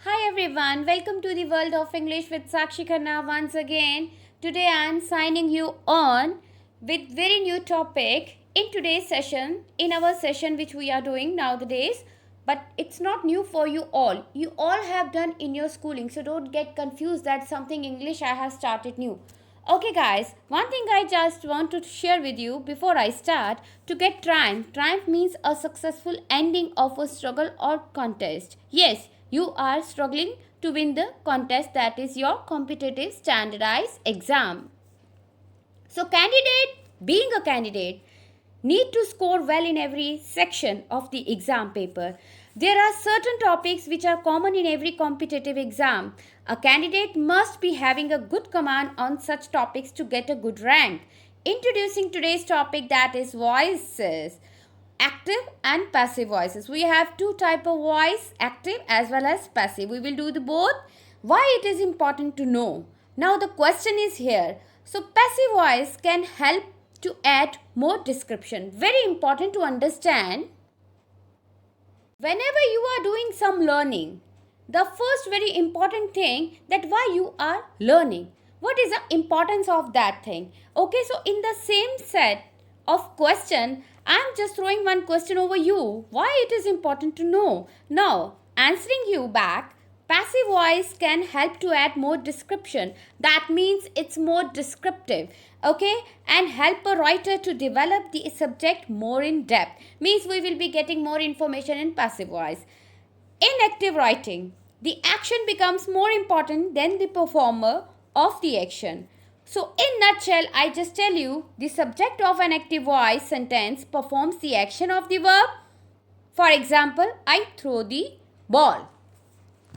Hi everyone, welcome to the world of English with Sakshi Khanna once again. Today I am signing you on with very new topic in today's session, in our session which we are doing nowadays. But it's not new for you all. You all have done in your schooling, so don't get confused that something English I have started new. Okay guys, one thing I just want to share with you before I start, to get triumph. Triumph means a successful ending of a struggle or contest. Yes, you are struggling to win the contest, that is your competitive standardized exam. So being a candidate, need to score well in every section of the exam paper. There are certain topics which are common in every competitive exam. A candidate must be having a good command on such topics to get a good rank. Introducing today's topic, that is voices. Active and passive voices. We have two type of voice, active as well as passive. We will do the both. Why it is important to know? Now the question is here. So passive voice can help to add more description. Very important to understand. Whenever you are doing some learning, the first very important thing, that why you are learning. What is the importance of that thing? Okay, so in the same set of question, I am just throwing one question over you. Why it is important to know? Now, answering you back, passive voice can help to add more description. That means it's more descriptive, okay, and help a writer to develop the subject more in depth. Means we will be getting more information in passive voice. In active writing, the action becomes more important than the performer of the action. So in nutshell, I just tell you, the subject of an active voice sentence performs the action of the verb. For example, I throw the ball.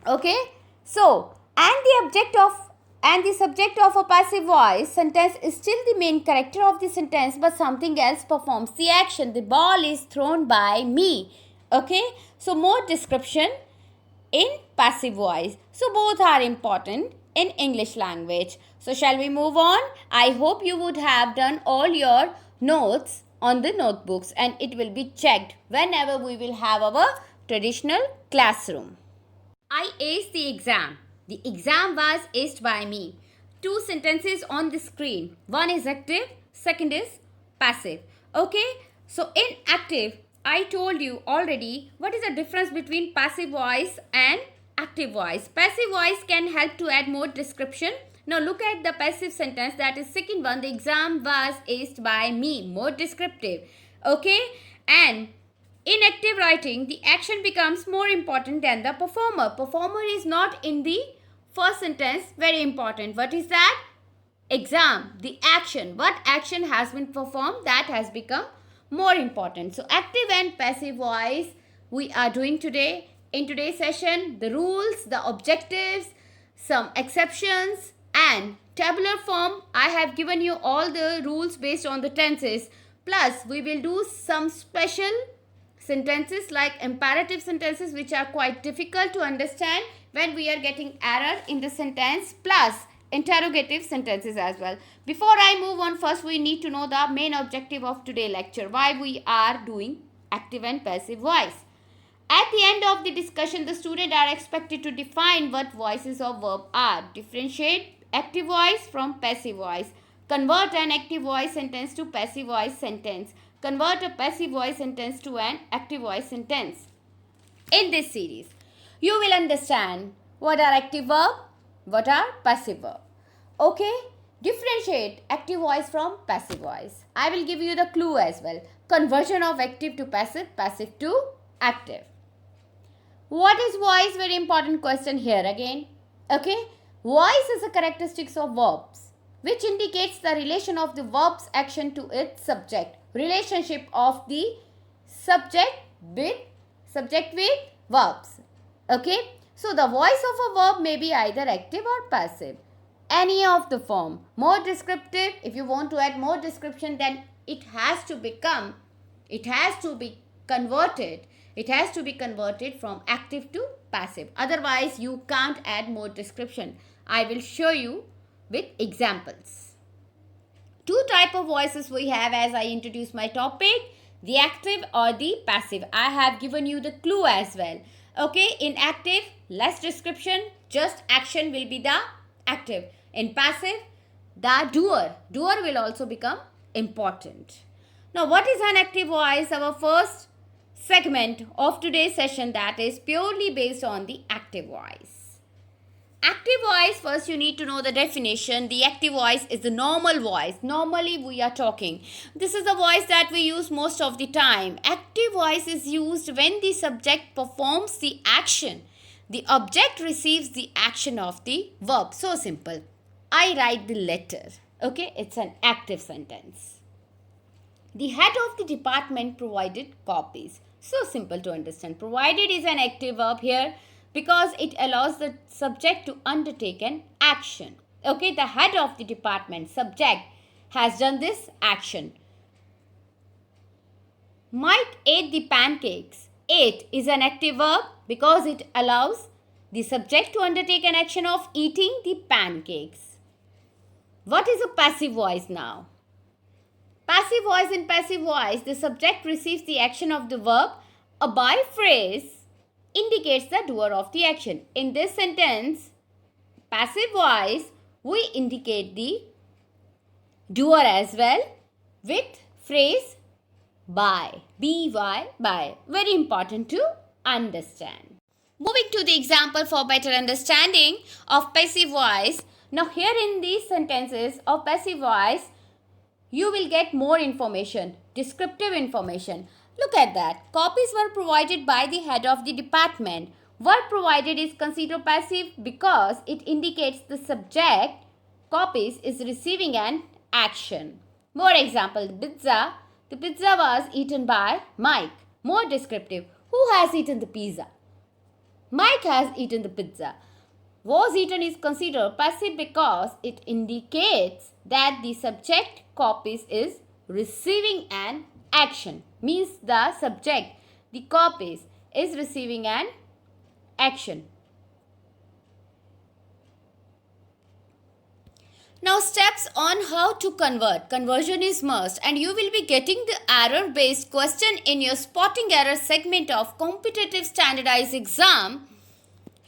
Okay, so the subject of a passive voice sentence is still the main character of the sentence, but something else performs the action. The ball is thrown by me. Okay, so more description in passive voice. So both are important in English language. So shall we move on? I hope you would have done all your notes on the notebooks, and it will be checked whenever we will have our traditional classroom. I aced the exam. The exam was aced by me. Two sentences on the screen. One is active, second is passive. Okay, so in active, I told you already what is the difference between passive voice and active voice. Passive voice can help to add more description. Now look at the passive sentence, that is second one, the exam was aced by me, more descriptive. Okay, and in active writing, the action becomes more important than the performer. Performer is not in the first sentence, very important. What is that? Exam, the action. What action has been performed, that has become more important. So active and passive voice we are doing today. In today's session, the rules, the objectives, some exceptions, and tabular form. I have given you all the rules based on the tenses. Plus, we will do some special sentences like imperative sentences, which are quite difficult to understand when we are getting error in the sentence, plus interrogative sentences as well. Before I move on, first we need to know the main objective of today's lecture, why we are doing active and passive voice. At the end of the discussion, the students are expected to define what voices of verb are, differentiate active voice from passive voice, convert an active voice sentence to passive voice sentence, convert a passive voice sentence to an active voice sentence. In this series, you will understand what are active verb, what are passive verb. Okay, differentiate active voice from passive voice. I will give you the clue as well. Conversion of active to passive, passive to active. What is voice? Very important question here again. Okay, voice is a characteristics of verbs which indicates the relation of the verb's action to its subject. Relationship of the subject with verbs. Okay, so the voice of a verb may be either active or passive. Any of the form. More descriptive. If you want to add more description, then it has to be converted. It has to be converted from active to passive. Otherwise, you can't add more description. I will show you with examples. Two type of voices we have as I introduce my topic, the active or the passive. I have given you the clue as well. Okay, in active, less description, just action will be the active. In passive, the doer. Doer will also become important. Now, what is an active voice? Our first segment of today's session that is purely based on the active voice. Active voice, first you need to know the definition. The active voice is the normal voice. Normally we are talking. This is the voice that we use most of the time. Active voice is used when the subject performs the action. The object receives the action of the verb. So simple. I write the letter. Okay, it's an active sentence. The head of the department provided copies. So simple to understand. Provided is an active verb here because it allows the subject to undertake an action. Okay, the head of the department, subject, has done this action. Mike ate the pancakes. Ate is an active verb because it allows the subject to undertake an action of eating the pancakes. What is a passive voice now? Passive voice. In passive voice, the subject receives the action of the verb. A by phrase indicates the doer of the action. In this sentence, passive voice, we indicate the doer as well with phrase by. B-Y, by. Very important to understand. Moving to the example for better understanding of passive voice. Now here in these sentences of passive voice, you will get more information, descriptive information. Look at that. Copies were provided by the head of the department. Verb provided is considered passive because it indicates the subject, copies, is receiving an action. More example, the pizza. The pizza was eaten by Mike. More descriptive. Who has eaten the pizza? Mike has eaten the pizza. Was eaten is considered passive because it indicates that the subject, copies, is receiving an action. Means the subject, the copies, is receiving an action. Now steps on how to convert. Conversion is must and you will be getting the error based question in your spotting error segment of competitive standardized exam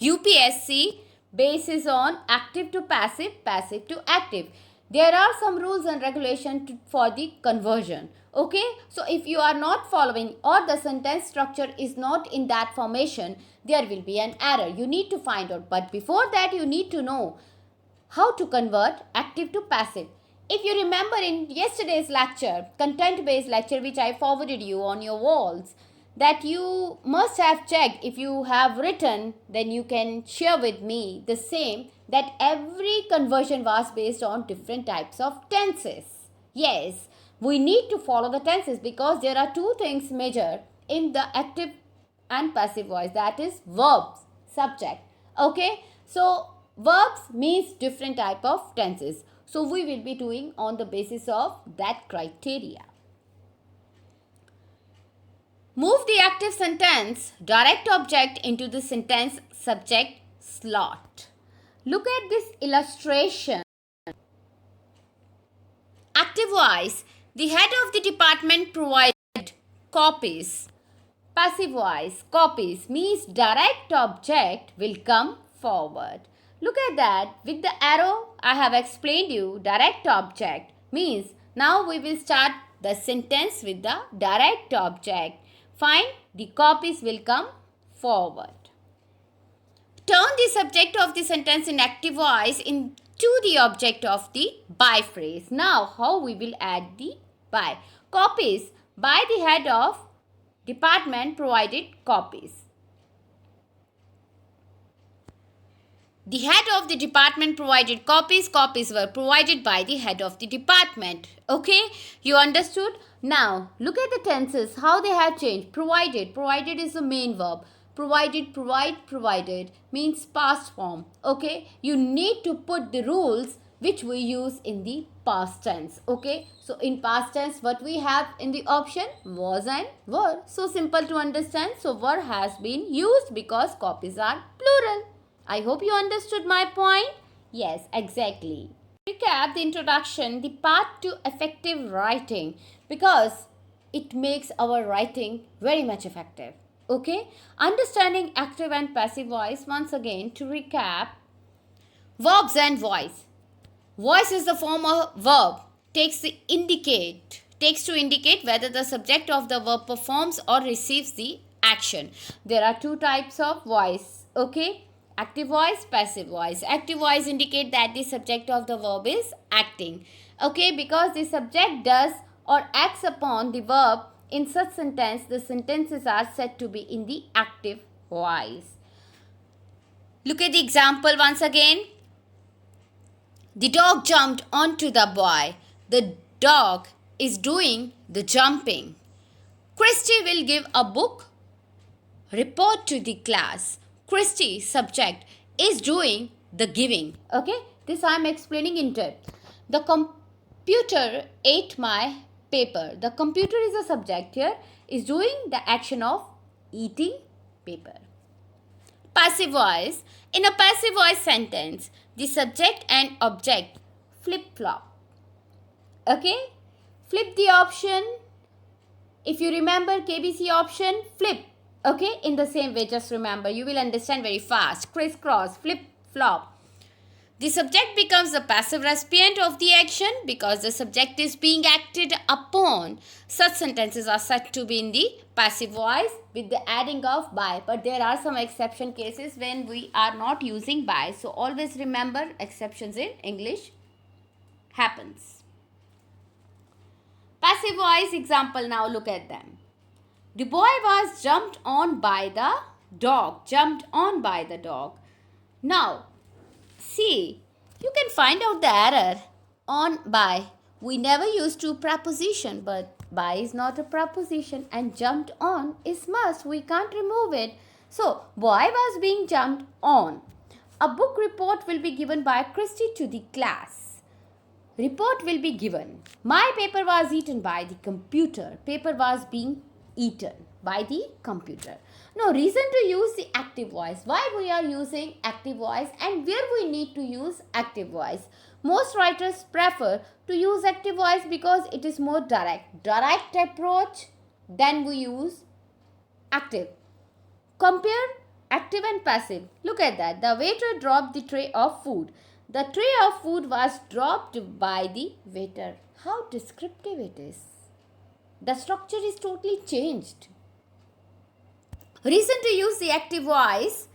UPSC basis on active to passive, passive to active. There are some rules and regulations for the conversion. Okay, so if you are not following or the sentence structure is not in that formation, there will be an error. You need to find out. But before that, you need to know how to convert active to passive. If you remember in yesterday's lecture, content-based lecture which I forwarded you on your walls, that you must have checked. If you have written, then you can share with me the same, that every conversion was based on different types of tenses. Yes, we need to follow the tenses because there are two things major in the active and passive voice, that is verbs, subject. Okay, so verbs means different type of tenses. So we will be doing on the basis of that criteria. Move the active sentence direct object into the sentence subject slot. Look at this illustration. Active voice. The head of the department provided copies. Passive voice. Copies means direct object will come forward. Look at that. With the arrow I have explained you, direct object means now we will start the sentence with the direct object. Fine, the copies will come forward. Turn the subject of the sentence in active voice into the object of the by phrase. Now, how we will add the by? Copies. By the head of department provided copies. The head of the department provided copies. Copies were provided by the head of the department. Okay, you understood? Now, look at the tenses, how they have changed. Provided. Provided is the main verb. Provided, provide, provided means past form. Okay, you need to put the rules which we use in the past tense. Okay, so in past tense, what we have in the option? Was and were. So simple to understand. So were has been used because copies are plural. I hope you understood my point. Yes, exactly. Recap the introduction, the path to effective writing, because it makes our writing very much effective. Okay, understanding active and passive voice. Once again, to recap, verbs and voice. Voice is the form of verb, takes to indicate whether the subject of the verb performs or receives the action. There are two types of voice. Okay, active voice, passive voice. Active voice indicate that the subject of the verb is acting. Okay, because the subject does or acts upon the verb in such sentence, the sentences are said to be in the active voice. Look at the example once again. The dog jumped onto the boy. The dog is doing the jumping. Christy will give a book report to the class. Christy, subject, is doing the giving. Okay, this I am explaining in depth. The computer ate my paper. The computer is a subject here, is doing the action of eating paper. Passive voice. In a passive voice sentence, the subject and object flip-flop. Okay? Flip the option. If you remember KBC option, flip. Okay? In the same way, just remember. You will understand very fast. Crisscross, flip-flop. The subject becomes the passive recipient of the action because the subject is being acted upon. Such sentences are said to be in the passive voice with the adding of by. But there are some exception cases when we are not using by. So always remember, exceptions in English happens. Passive voice example, now look at them. The boy was jumped on by the dog. Jumped on by the dog. Now, see, you can find out the error. On, by. We never use to preposition, but by is not a preposition and jumped on is must. We can't remove it. So, boy was being jumped on. A book report will be given by Christy to the class. Report will be given. My paper was eaten by the computer. Paper was being eaten by the computer. No reason to use the active voice. Why we are using active voice and where we need to use active voice? Most writers prefer to use active voice because it is more direct. Direct approach, then we use active. Compare active and passive. Look at that. The waiter dropped the tray of food. The tray of food was dropped by the waiter. How descriptive it is. The structure is totally changed. Reason to use the active voice.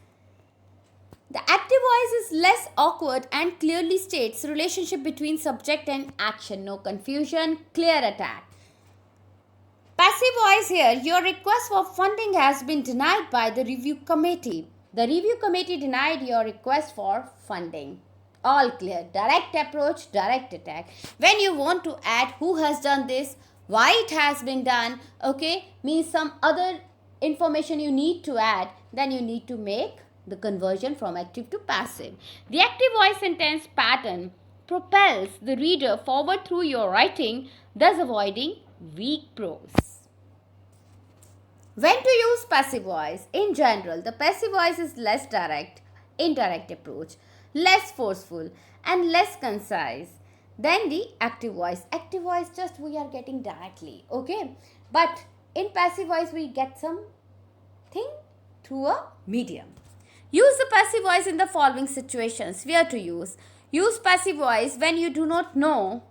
The active voice is less awkward and clearly states relationship between subject and action. No confusion, clear attack. Passive voice here. Your request for funding has been denied by the review committee. The review committee denied your request for funding. All clear. Direct approach, direct attack. When you want to add who has done this, why it has been done, okay, means some other information you need to add, then you need to make the conversion from active to passive. The active voice sentence pattern propels the reader forward through your writing, thus avoiding weak prose. When to use passive voice? In general, the passive voice is less direct, indirect approach, less forceful and less concise than the active voice. Active voice just we are getting directly, okay? But in passive voice we get something through a medium. Use the passive voice in the following situations. Where to use? Use passive voice when you do not know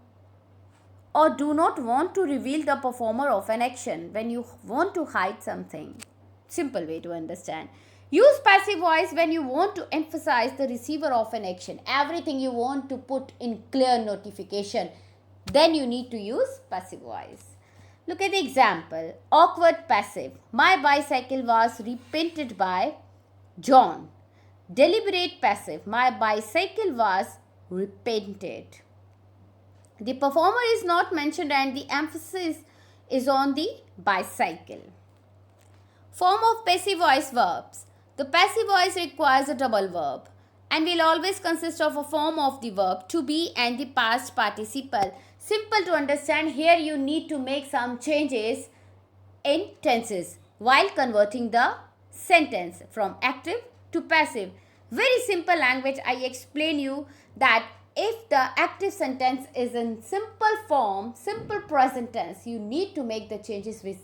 or do not want to reveal the performer of an action, when you want to hide something. Simple way to understand. Use passive voice when you want to emphasize the receiver of an action. Everything you want to put in clear notification. Then you need to use passive voice. Look at the example. Awkward passive. My bicycle was repainted by John. Deliberate passive. My bicycle was repainted. The performer is not mentioned and the emphasis is on the bicycle. Form of passive voice verbs. The passive voice requires a double verb and will always consist of a form of the verb to be and the past participle. Simple to understand. Here you need to make some changes in tenses while converting the sentence from active to passive. Very simple language. I explain you that if the active sentence is in simple form, simple present tense, you need to make the changes with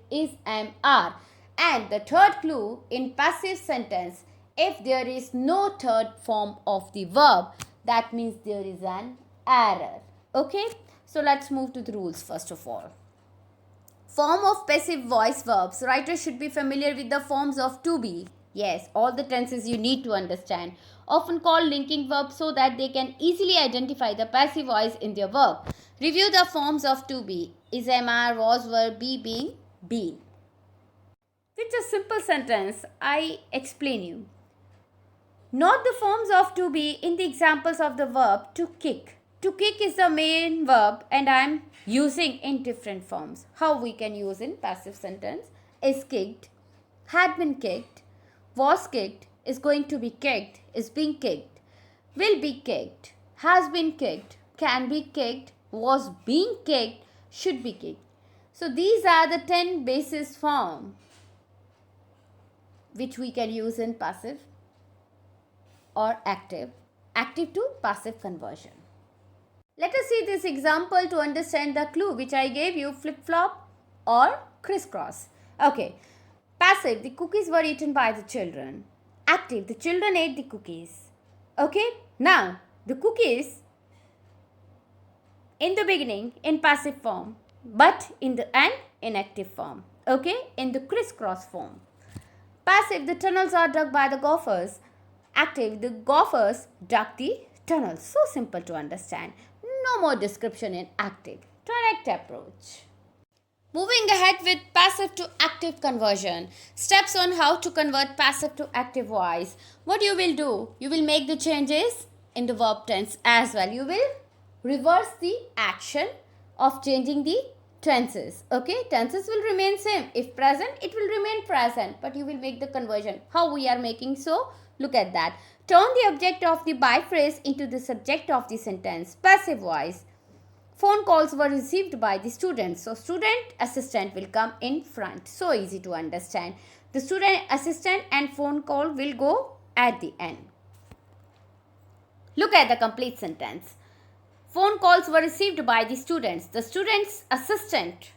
is, am, are. And the third clue in passive sentence, if there is no third form of the verb, that means there is an error. Okay, so let's move to the rules first of all. Form of passive voice verbs. Writers should be familiar with the forms of to be. Yes, all the tenses you need to understand. Often called linking verbs so that they can easily identify the passive voice in their verb. Review the forms of to be. Is, am, are, was, were, be, being, been. With a simple sentence, I explain you. Note the forms of to be in the examples of the verb to kick. To kick is the main verb and I am using in different forms. How we can use in passive sentence? Is kicked, had been kicked, was kicked, is going to be kicked, is being kicked, will be kicked, has been kicked, can be kicked, was being kicked, should be kicked. So these are the 10 basis forms which we can use in passive or active to passive conversion. Let us see this example to understand the clue which I gave you, flip-flop or crisscross. Okay, passive, the cookies were eaten by the children. Active, the children ate the cookies. Okay, now the cookies in the beginning in passive form, but in the end in active form. Okay, in the crisscross form. Passive, the tunnels are dug by the golfers. Active, the golfers dug the tunnels. So simple to understand. No more description in active. Direct approach. Moving ahead with passive to active conversion. Steps on how to convert passive to active voice. What you will do? You will make the changes in the verb tense as well. You will reverse the action of changing the tenses. Okay, tenses will remain same. If present, it will remain present, but you will make the conversion. How we are making so? Look at that. Turn the object of the by phrase into the subject of the sentence. Passive voice. Phone calls were received by the students. So student assistant will come in front. So easy to understand. The student assistant and phone call will go at the end. Look at the complete sentence. Phone calls were received by the students. The student's assistant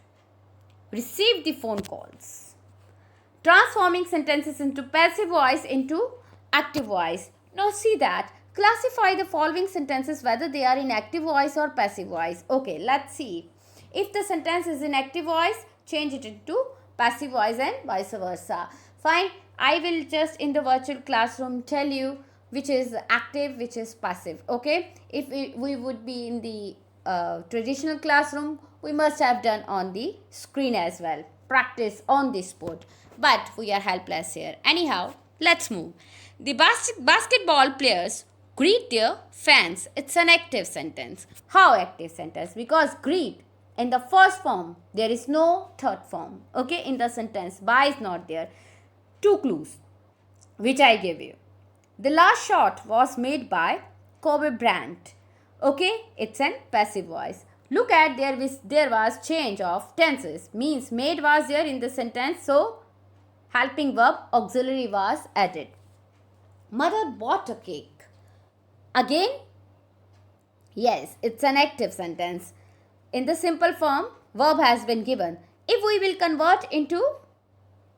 received the phone calls. Transforming sentences into passive voice into active voice. Now see that. Classify the following sentences whether they are in active voice or passive voice. Okay, let's see. If the sentence is in active voice, change it into passive voice and vice versa. Fine. I will just in the virtual classroom tell you which is active, which is passive. Okay. If we would be in the traditional classroom, we must have done on the screen as well. Practice on the spot. But we are helpless here. Anyhow, let's move. The basketball players greet their fans. It's an active sentence. How active sentence? Because greet in the first form, there is no third form. Okay, in the sentence, by is not there. 2 clues which I gave you. The last shot was made by Kobe Bryant. Okay, it's an passive voice. Look at there was change of tenses. Means made was there in the sentence, so helping verb auxiliary was added. Mother bought a cake. Again, yes, it's an active sentence. In the simple form, verb has been given. If we will convert into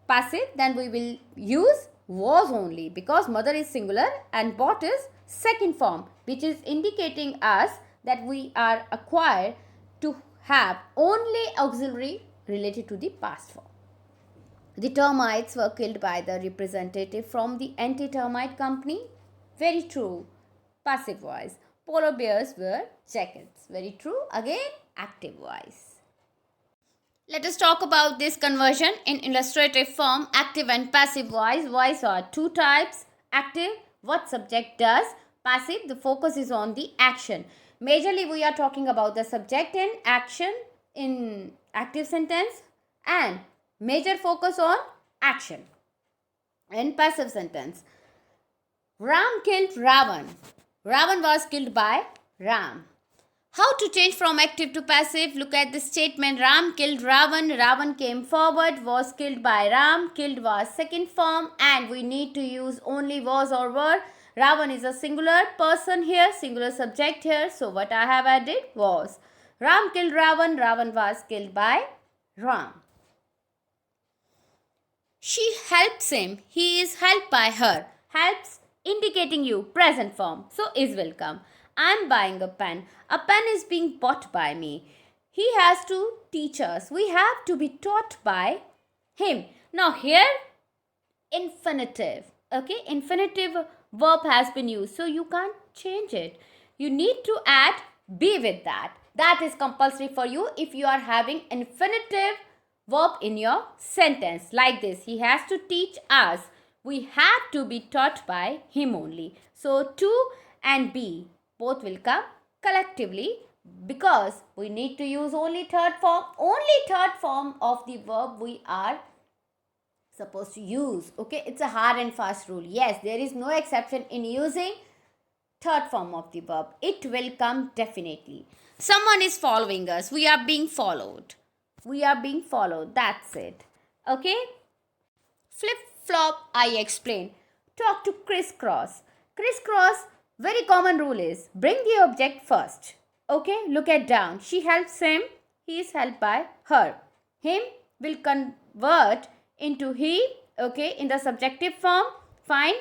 passive, then we will use was only because mother is singular and bought is second form, which is indicating us that we are acquired to have only auxiliary related to the past form. The termites were killed by the representative from the anti-termite company. Very true. Passive voice. Polar bears wear jackets. Very true. Again, active voice. Let us talk about this conversion in illustrative form. Active and passive voice. Voice are 2 types. Active, what subject does. Passive, the focus is on the action. Majorly, we are talking about the subject and action in active sentence and major focus on action in passive sentence. Ram killed Ravan. Ravan was killed by Ram. How to change from active to passive? Look at the statement. Ram killed Ravan. Ravan came forward, was killed by Ram. Killed was second form and we need to use only was or were. Ravan is a singular person here, singular subject here. So what I have added was. Ram killed Ravan. Ravan was killed by Ram. She helps him. He is helped by her. Helps indicating you present form. So is will come. I'm buying a pen. A pen is being bought by me. He has to teach us. We have to be taught by him. Now here infinitive. Okay, infinitive verb has been used. So you can't change it. You need to add be with that. That is compulsory for you if you are having infinitive verb in your sentence like this. He has to teach us. We have to be taught by him only. So to and be both will come collectively because we need to use only third form. Only third form of the verb we are supposed to use. Okay, it's a hard and fast rule. Yes, there is no exception in using third form of the verb. It will come definitely. Someone is following us. We are being followed. We are being followed. That's it. Okay. Flip flop, I explain. Talk to crisscross. Crisscross, very common rule is bring the object first. Okay, look at down. She helps him. He is helped by her. Him will convert into he. Okay, in the subjective form. Fine.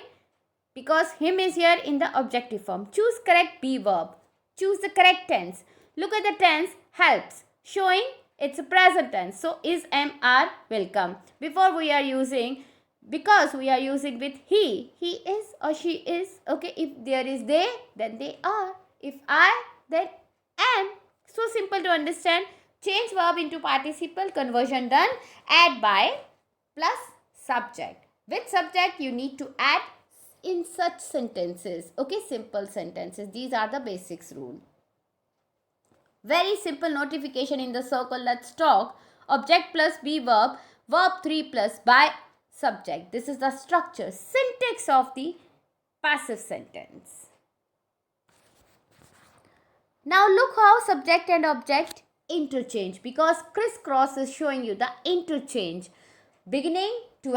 Because him is here in the objective form. Choose correct be verb. Choose the correct tense. Look at the tense helps. Showing it's a present tense. So is MR will come. Before we are using, because we are using with he is or she is. Okay, if there is they, then they are. If I, then am. So simple to understand. Change verb into participle, conversion done. Add by plus subject. With subject you need to add in such sentences. Okay, simple sentences. These are the basics rule. Very simple notification in the circle. Let's talk. Object plus be verb. Verb 3 plus by subject. This is the structure, syntax of the passive sentence. Now look how subject and object interchange, because crisscross is showing you the interchange. Beginning to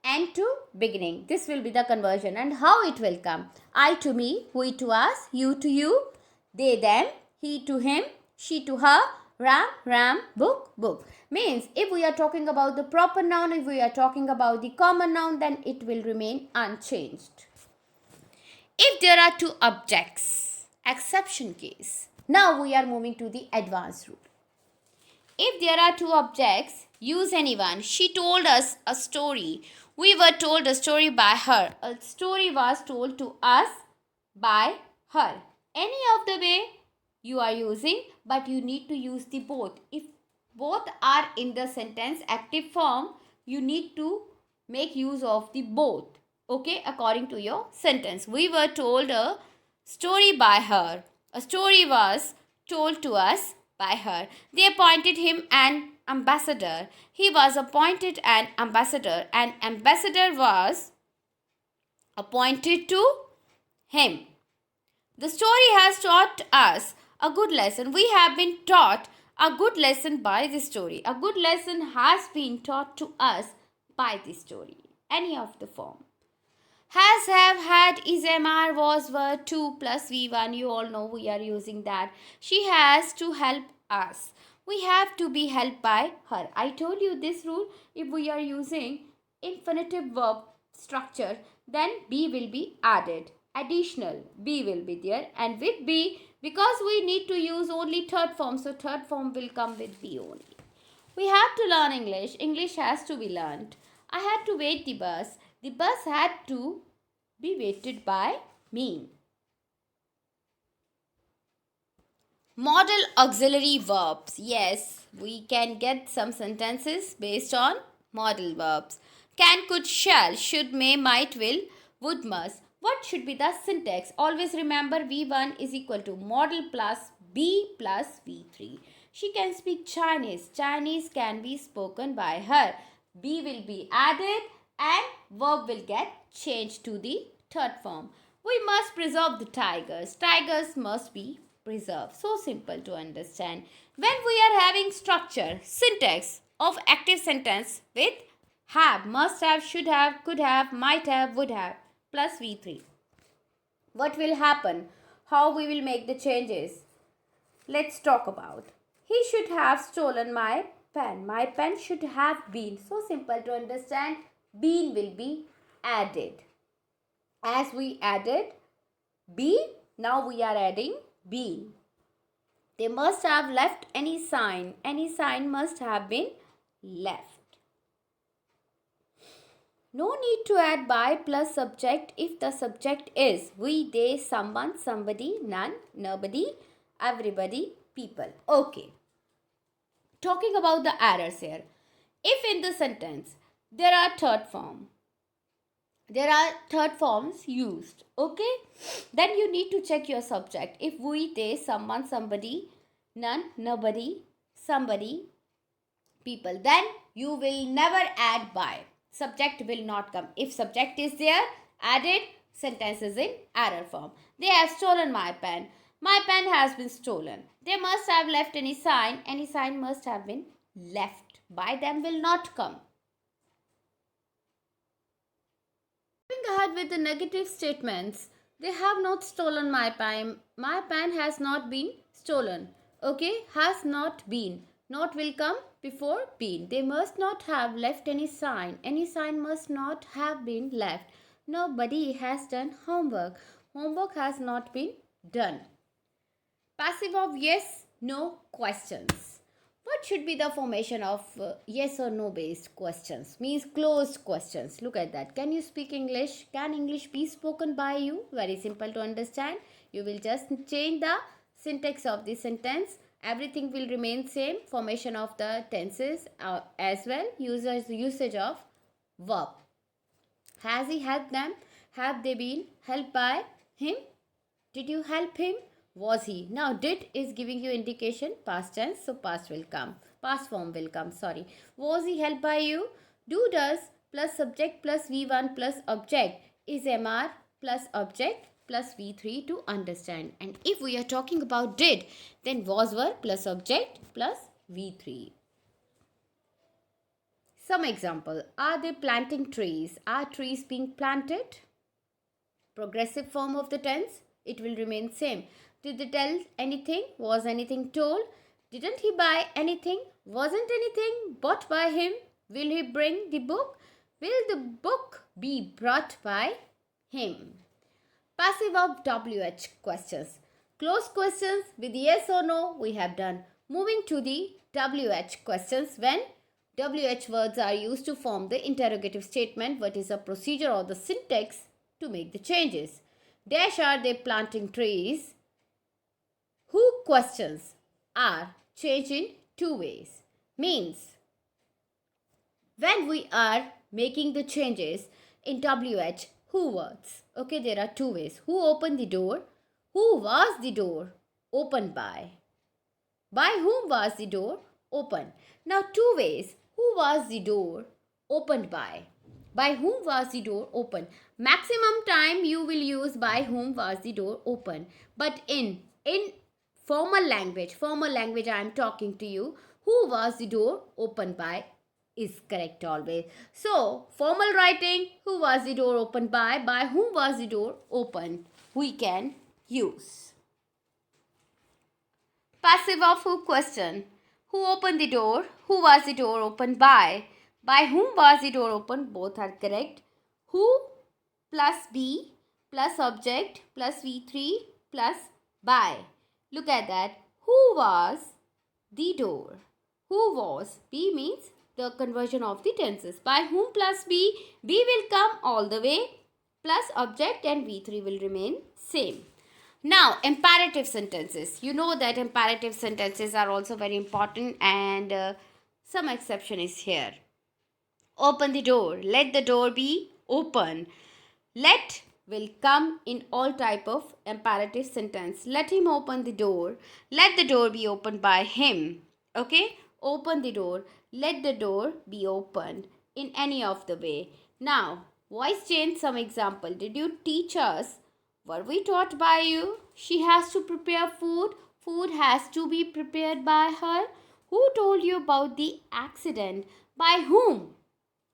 end to beginning. This will be the conversion and how it will come. I to me, we to us, you to you, they them, he to him, she to her, ram, book. Means if we are talking about the proper noun, if we are talking about the common noun, then it will remain unchanged. If there are two objects, exception case. Now we are moving to the advanced rule. If there are two objects, use anyone. She told us a story. We were told a story by her. A story was told to us by her. Any of the way you are using, but you need to use the both. If both are in the sentence active form, you need to make use of the both. Okay, according to your sentence. We were told a story by her. A story was told to us by her. They appointed him an ambassador. He was appointed an ambassador. An ambassador was appointed to him. The story has taught us a good lesson. We have been taught a good lesson by the story. A good lesson has been taught to us by the story. Any of the form. Has, have, had, is, MR, was, were, to plus V1. You all know we are using that. She has to help us. We have to be helped by her. I told you this rule. If we are using infinitive verb structure, then be will be added. Additional be will be there. And with be, because we need to use only third form, so third form will come with be only. We have to learn English. English has to be learned. I had to wait the bus. The bus had to be waited by me. Model auxiliary verbs. Yes, we can get some sentences based on model verbs. Can, could, shall, should, may, might, will, would, must. What should be the syntax? Always remember V1 is equal to model plus B plus V3. She can speak Chinese. Chinese can be spoken by her. B will be added and verb will get changed to the third form. We must preserve the tigers. Tigers must be preserved. So simple to understand. When we are having structure, syntax of active sentence with have, must have, should have, could have, might have, would have plus V3. What will happen? How we will make the changes? Let's talk about. He should have stolen my pen. My pen should have been. So simple to understand. been will be added. As we added be, now we are adding been. They must have left any sign. Any sign must have been left. No need to add by plus subject if the subject is we, they, someone, somebody, none, nobody, everybody, people. Okay. Talking about the errors here. If in the sentence there are third forms used, okay, then you need to check your subject. If we, they, someone, somebody, none, nobody, somebody, people, then you will never add by. Subject will not come. If subject is there, added, sentence is in error form. They have stolen my pen. My pen has been stolen. They must have left any sign. Any sign must have been left. By them will not come. Moving ahead with the negative statements. They have not stolen my pen. My pen has not been stolen. Okay, has not been. Not will come before been. They must not have left any sign. Any sign must not have been left. Nobody has done homework. Homework has not been done. Passive of yes, no questions. What should be the formation of yes or no based questions? Means closed questions. Look at that. Can you speak English? Can English be spoken by you? Very simple to understand. You will just change the syntax of the sentence. Everything will remain same. Formation of the tenses as well. Usage of verb. Has he helped them? Have they been helped by him? Did you help him? Was he? Now did is giving you indication past tense, so past will come. Past form will come, sorry. Was he helped by you? Do, does plus subject plus V1 plus object is MR plus object plus V3 to understand. And if we are talking about did, then was, were plus object plus V3. Some example. Are they planting trees? Are trees being planted? Progressive form of the tense, it will remain same. Did they tell anything? Was anything told? Didn't he buy anything? Wasn't anything bought by him? Will he bring the book? Will the book be brought by him? Passive of WH questions. Closed questions with yes or no we have done. Moving to the WH questions. When WH words are used to form the interrogative statement, what is the procedure or the syntax to make the changes? Dash are they planting trees? Who questions are changed in two ways. Means when we are making the changes in WH, who words. Okay, there are two ways. Who opened the door? Who was the door opened by? By whom was the door opened? Now two ways. Who was the door opened by? By whom was the door opened? Maximum time you will use by whom was the door opened. But in formal language I am talking to you, who was the door opened by is correct always. So, formal writing, who was the door opened by whom was the door opened, we can use. Passive of who question. Who opened the door? Who was the door opened by? By whom was the door opened? Both are correct. Who plus be plus object plus V3 plus by. Look at that. Who was the door? Who was? Be means the conversion of the tenses. By whom plus be. Be will come all the way plus object and V3 will remain same. Now, imperative sentences. You know that imperative sentences are also very important and some exception is here. Open the door. Let the door be open. Let will come in all type of imperative sentence. Let him open the door. Let the door be opened by him. Okay? Open the door. Let the door be opened in any of the way. Now, voice change some example. Did you teach us? Were we taught by you? She has to prepare food. Food has to be prepared by her. Who told you about the accident? By whom?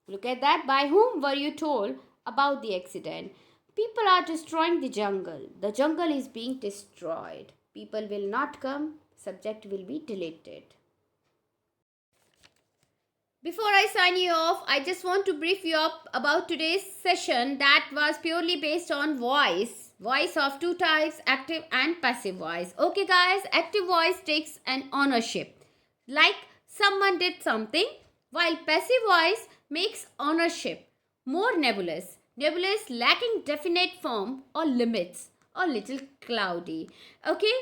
Look at that. By whom were you told about the accident? People are destroying the jungle. The jungle is being destroyed. People will not come. Subject will be deleted. Before I sign you off, I just want to brief you up about today's session that was purely based on voice. Voice of two types, active and passive voice. Okay guys, active voice takes an ownership. Like someone did something, while passive voice makes ownership more nebulous. Nebulous, lacking definite form or limits, or little cloudy. Okay?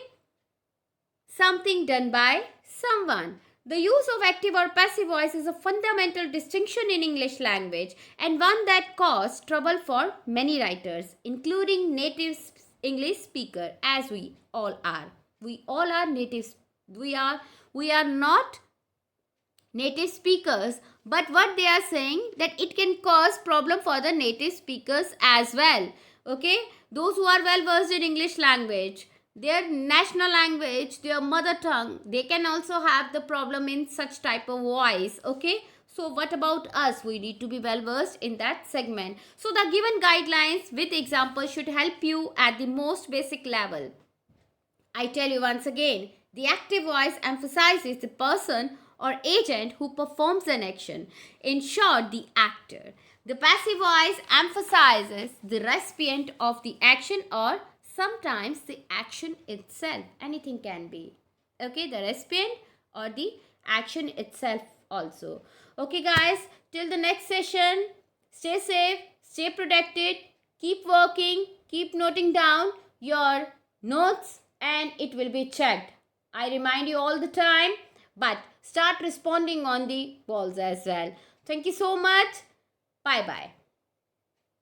Something done by someone. The use of active or passive voice is a fundamental distinction in English language and one that caused trouble for many writers, including native English speaker, as we all are. We all are native. We are not native speakers, but what they are saying that it can cause problem for the native speakers as well. Okay, those who are well versed in English language, their national language, their mother tongue, they can also have the problem in such type of voice. Okay, so what about us? We need to be well versed in that segment. So the given guidelines with examples should help you at the most basic level. I tell you once again, the active voice emphasizes the person or agent who performs an action. In short, the actor. The passive voice emphasizes the recipient of the action or sometimes the action itself. Anything can be. Okay, the recipient or the action itself also. Okay, guys, till the next session, stay safe, stay protected, keep working, keep noting down your notes and it will be checked. I remind you all the time, but start responding on the balls as well. Thank you so much. Bye bye.